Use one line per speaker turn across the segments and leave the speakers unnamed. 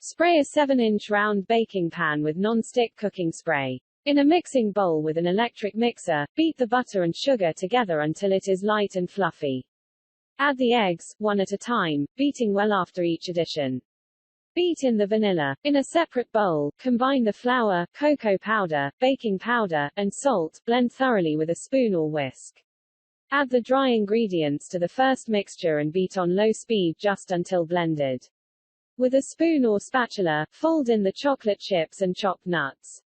Spray a 7-inch round baking pan with non-stick cooking spray. In a mixing bowl with an electric mixer, beat the butter and sugar together until it is light and fluffy. Add the eggs, one at a time, beating well after each addition. Beat in the vanilla. In a separate bowl, combine the flour, cocoa powder, baking powder, and salt, blend thoroughly with a spoon or whisk. Add the dry ingredients to the first mixture and beat on low speed just until blended. With a spoon or spatula, fold in the chocolate chips and chopped nuts.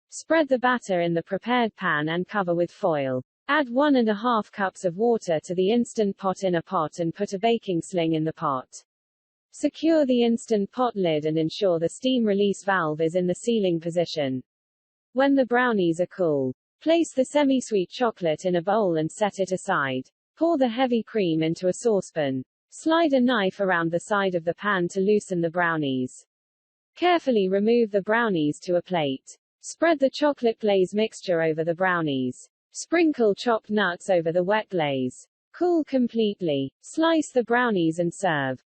Spread the batter in the prepared pan and cover with foil. Add 1½ cups of water to the Instant Pot in a pot and put a baking sling in the pot. Secure the Instant Pot lid and ensure the steam release valve is in the sealing position. When the brownies are cool, place the semi-sweet chocolate in a bowl and set it aside. Pour the heavy cream into a saucepan. Slide a knife around the side of the pan to loosen the brownies. Carefully remove the brownies to a plate. Spread the chocolate glaze mixture over the brownies. Sprinkle chopped nuts over the wet glaze. Cool completely. Slice the brownies and serve.